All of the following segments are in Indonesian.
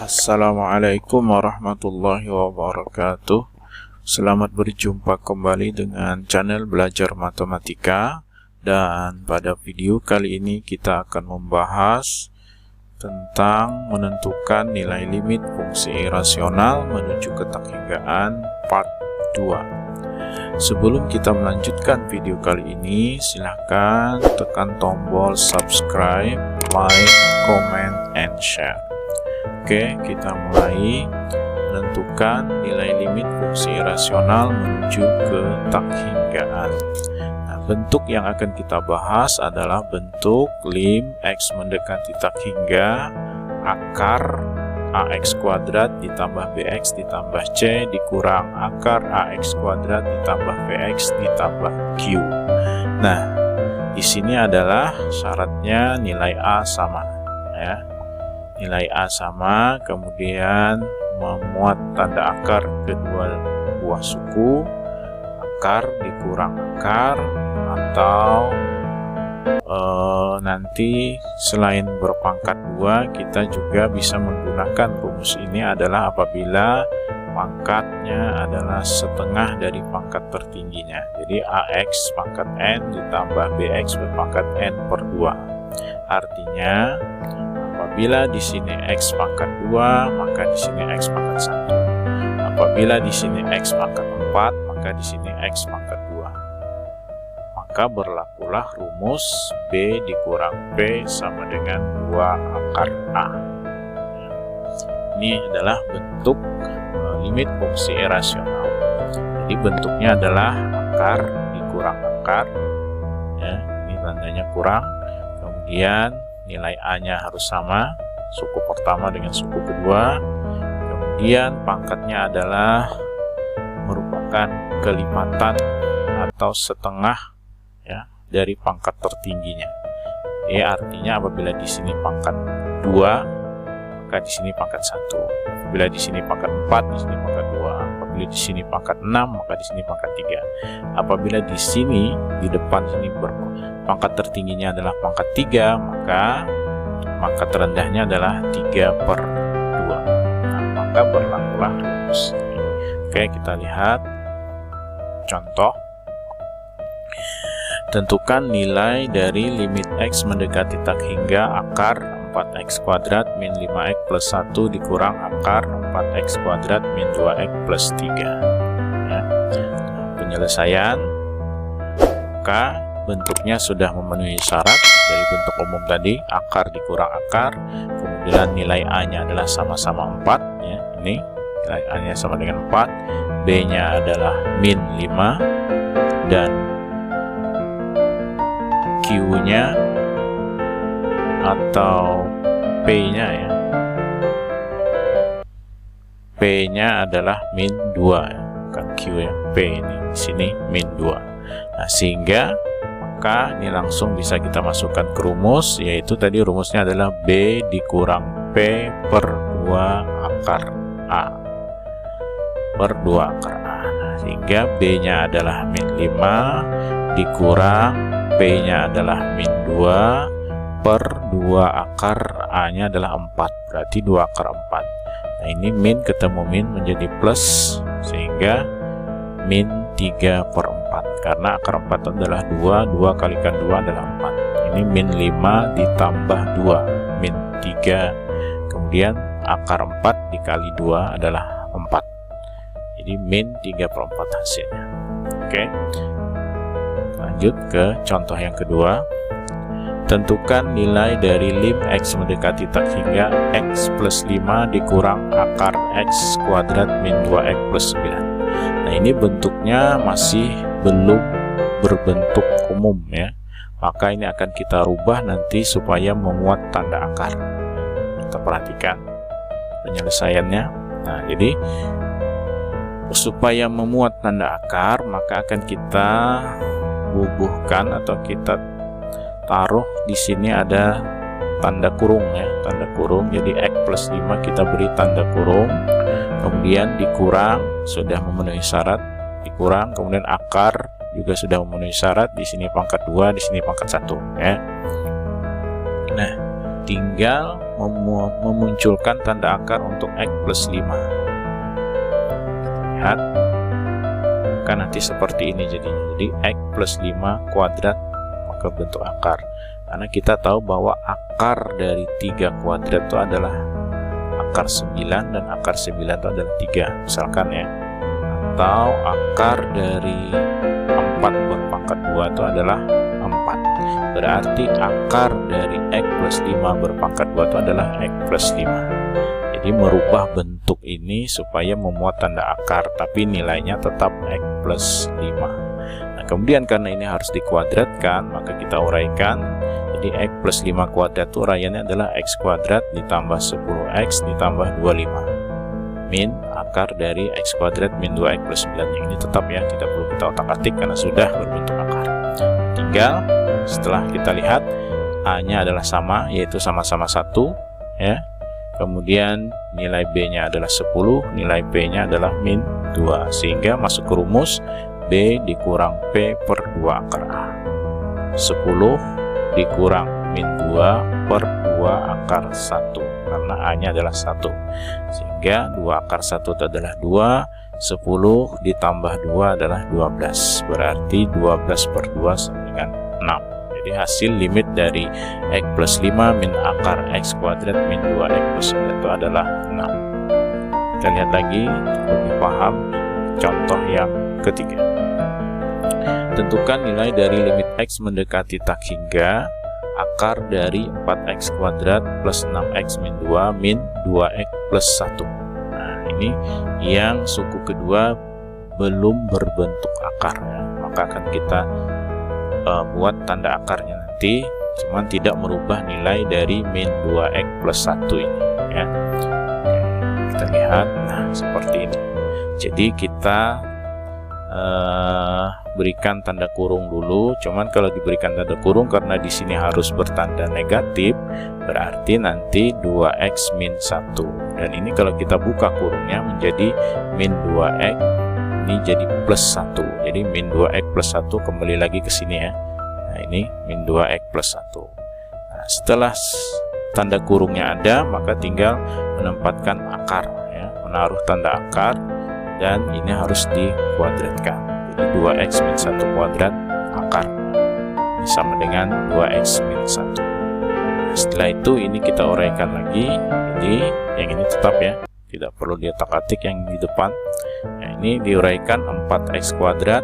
Assalamualaikum warahmatullahi wabarakatuh. Selamat berjumpa kembali dengan channel Belajar Matematika. Dan pada video kali ini kita akan membahas tentang menentukan nilai limit fungsi irasional menuju ketakhinggaan part 2. Sebelum kita melanjutkan video kali ini, silahkan tekan tombol subscribe, like, comment, and share. Oke, kita mulai menentukan nilai limit fungsi irasional menuju ke takhinggaan. Nah, bentuk yang akan kita bahas adalah bentuk lim x mendekati takhingga akar ax kuadrat ditambah bx ditambah c dikurang akar ax kuadrat ditambah bx ditambah q. Nah, di sini adalah syaratnya nilai a sama, ya. Nilai A sama, kemudian memuat tanda akar kedua buah suku, akar dikurang akar, atau nanti selain berpangkat 2 kita juga bisa menggunakan rumus ini adalah apabila pangkatnya adalah setengah dari pangkat tertingginya. Jadi AX pangkat N ditambah BX berpangkat N per 2. Artinya apabila di sini X pangkat 2, maka di sini X pangkat 1. Apabila di sini X pangkat 4, maka di sini X pangkat 2. Maka berlakulah rumus B dikurang P sama dengan 2 akar A. Ini adalah bentuk limit fungsi irasional. Jadi bentuknya adalah akar dikurang akar. Ya, ini tandanya kurang. Kemudian nilai A-nya harus sama, suku pertama dengan suku kedua. Kemudian pangkatnya adalah merupakan kelipatan atau setengah, ya, dari pangkat tertingginya. Artinya apabila di sini pangkat 2, maka di sini pangkat 1. Apabila di sini pangkat 4, di sini pangkat 2. Apabila di sini pangkat 6, maka di sini pangkat 3. Apabila di sini di depan sini pangkat tertingginya adalah pangkat 3, maka pangkat terendahnya adalah 3 per 2. Nah, maka berlakulah rumus ini. Oke, kita lihat contoh. Tentukan nilai dari limit x mendekati takhingga akar 4x kuadrat min 5x plus 1 dikurang akar 4x kuadrat min 2x plus 3. Ya. Penyelesaian, maka bentuknya sudah memenuhi syarat dari bentuk umum tadi, akar dikurang akar, kemudian nilai A-nya adalah sama-sama 4, ya. Ini nilai A-nya sama dengan 4, B-nya adalah min 5, dan Q-nya atau P-nya, ya, P-nya adalah min 2, ya. Bukan Q, ya, P ini di sini min 2. Nah, sehingga maka ini langsung bisa kita masukkan ke rumus, yaitu tadi rumusnya adalah B dikurang P per 2 akar A per 2 akar A. Nah, sehingga B-nya adalah min 5 dikurang P-nya adalah min 2 per 2 akar A-nya adalah 4, berarti 2 akar 4. Nah, ini min ketemu min menjadi plus, sehingga min 3 per 4, karena akar 4 adalah 2, 2 kalikan 2 adalah 4. Ini min 5 ditambah 2, min 3, kemudian akar 4 dikali 2 adalah 4. Jadi min 3 per 4 hasilnya. Oke, lanjut ke contoh yang kedua. Tentukan nilai dari lim x mendekati takhingga x plus 5 dikurang akar x kuadrat min 2x plus 9. Nah, ini bentuknya masih belum berbentuk umum, ya. Maka ini akan kita rubah nanti supaya memuat tanda akar. Kita perhatikan penyelesaiannya. Nah, jadi supaya memuat tanda akar, maka akan kita bubuhkan atau kita taruh di sini ada tanda kurung, ya, tanda kurung. Jadi x plus 5 kita beri tanda kurung, kemudian dikurang, sudah memenuhi syarat, dikurang, kemudian akar juga sudah memenuhi syarat, di sini pangkat 2, di sini pangkat 1, ya. Nah, tinggal memunculkan tanda akar untuk X plus 5. Lihat, kan nanti seperti ini jadinya. Jadi X plus 5 kuadrat maka bentuk akar. Karena kita tahu bahwa akar dari 3 kuadrat itu adalah akar 9, dan akar 9 itu adalah 3 misalkan ya. Atau akar dari 4 berpangkat 2 itu adalah 4. Berarti akar dari X plus 5 berpangkat 2 itu adalah X plus 5. Jadi merubah bentuk ini supaya memuat tanda akar, tapi nilainya tetap X plus 5. Nah, kemudian karena ini harus dikuadratkan, maka kita uraikan. Jadi X plus 5 kuadrat itu uraiannya adalah X kuadrat ditambah 10X ditambah 25 min akar dari X kuadrat min 2X plus 9. Yang ini tetap ya, tidak perlu kita otak-atik karena sudah berbentuk akar. Tinggal setelah kita lihat A-nya adalah sama, yaitu sama-sama 1 ya. Kemudian nilai B-nya adalah 10, nilai P-nya adalah min 2, sehingga masuk ke rumus B dikurang P per 2 akar A. 10 dikurang min 2 per 2 akar 1, karena A-nya adalah 1, sehingga 2 akar 1 itu adalah 2, 10 ditambah 2 adalah 12, berarti 12 per 2 sama dengan 6. Jadi hasil limit dari X plus 5 min akar X kuadrat min 2X plus 9 itu adalah 6. Kita lihat lagi lebih paham contoh yang ketiga. Tentukan nilai dari limit X mendekati tak hingga akar dari 4X kuadrat plus 6X min 2 min 2X plus 1. Nah, ini yang suku kedua belum berbentuk akar ya. Maka akan kita buat tanda akarnya nanti, cuman tidak merubah nilai dari min 2X plus 1 ini ya. Oke, kita lihat, nah seperti ini. Jadi kita berikan tanda kurung dulu. Cuman kalau diberikan tanda kurung, karena di sini harus bertanda negatif, berarti nanti 2X min 1. Dan ini kalau kita buka kurungnya menjadi min 2X, ini jadi plus 1. Jadi min 2X plus 1 kembali lagi ke sini ya. Nah, ini min 2X plus 1. Nah, setelah tanda kurungnya ada, maka tinggal menempatkan akar ya, menaruh tanda akar, dan ini harus dikuadratkan. Jadi 2X min 1 kuadrat akar sama dengan 2X min 1. Nah, setelah itu ini kita uraikan lagi. Jadi yang ini tetap ya, tidak perlu diotak-atik yang di depan. Nah, ini diuraikan 4X kuadrat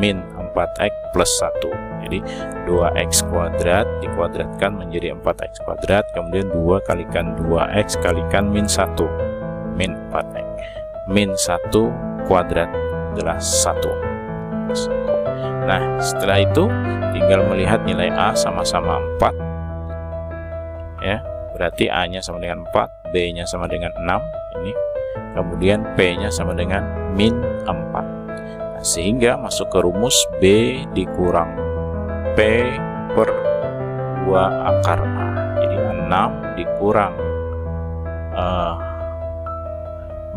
min 4X plus 1. Jadi 2X kuadrat dikuadratkan menjadi 4X kuadrat, kemudian 2 kalikan 2X kalikan min 1 min 4X. Min 1 kuadrat adalah 1. Nah, setelah itu tinggal melihat nilai A sama-sama 4 ya, berarti A nya sama dengan 4, B nya sama dengan 6 ini, kemudian P nya sama dengan min 4. Nah, sehingga masuk ke rumus B dikurang P per 2 akar A. Jadi 6 dikurang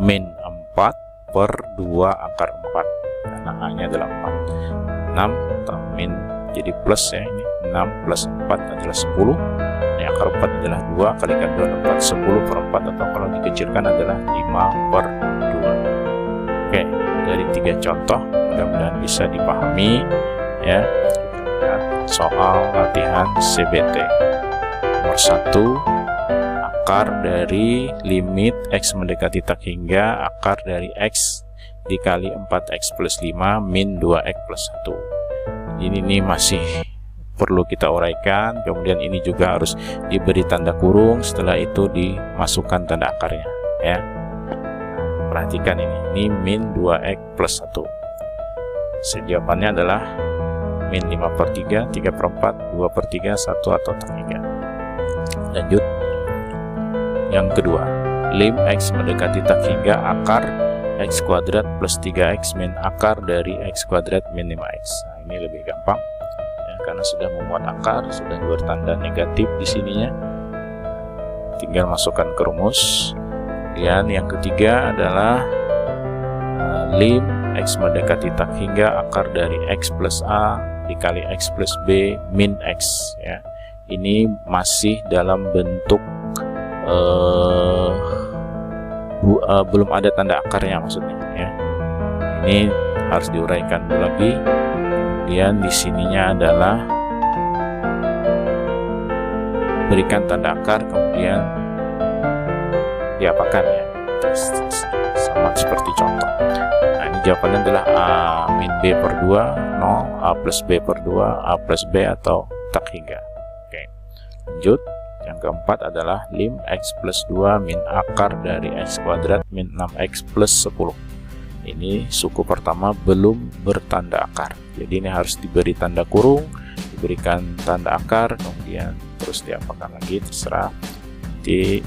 min 4 per 2 akar 4, karena A nya adalah 4. 6 min jadi plus ya, ini 6 plus 4 adalah 10. Ini akar 4 adalah 2 kalikan 2 adalah 4, 10 per 4, atau kalau dikecilkan adalah 5 per 2. Oke, dari 3 contoh mudah-mudahan bisa dipahami ya. Soal latihan CBT nomor 1, akar dari limit X mendekati tak hingga akar dari X dikali 4X plus 5 min 2X plus 1. Ini masih perlu kita uraikan. Kemudian ini juga harus diberi tanda kurung, setelah itu dimasukkan tanda akarnya ya. Perhatikan ini min 2X plus 1. Jawabannya adalah min 5 per 3, 3 per 4, 2 per 3, 1 atau tak hingga. Lanjut. Yang kedua, lim X mendekati tak hingga akar X kuadrat plus 3X min akar dari X kuadrat min 5X. Nah, ini lebih gampang ya, karena sudah memuat akar, sudah bertanda negatif di sininya. Tinggal masukkan ke rumus. Kemudian yang ketiga adalah lim X mendekati tak hingga akar dari X plus A dikali X plus B min X ya. Ini masih dalam bentuk belum ada tanda akarnya maksudnya ya. Ini harus diuraikan dulu lagi. Kemudian di sininya adalah berikan tanda akar, kemudian diapakan ya, sama seperti contoh. Nah, ini jawabannya adalah A min B per 2, 0, A plus B per 2, A plus B, atau tak hingga. Oke, lanjut. Yang keempat adalah lim X plus 2 min akar dari X kuadrat min 6X plus 10. Ini suku pertama belum bertanda akar, jadi ini harus diberi tanda kurung, diberikan tanda akar, kemudian terus diapakan lagi, terserah.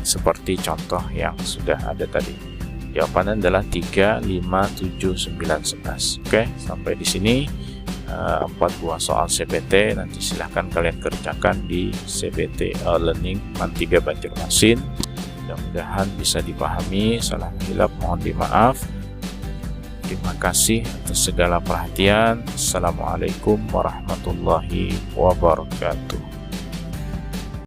Seperti contoh yang sudah ada tadi. Jawabannya adalah 3, 5, 7, 9, 11. Oke, sampai di sini 4 buah soal CBT. Nanti silahkan kalian kerjakan di CBT Learning Man 3 Banjarmasin. Mudah-mudahan bisa dipahami. Salah hilap mohon dimaaf. Terima kasih atas segala perhatian. Assalamualaikum warahmatullahi wabarakatuh.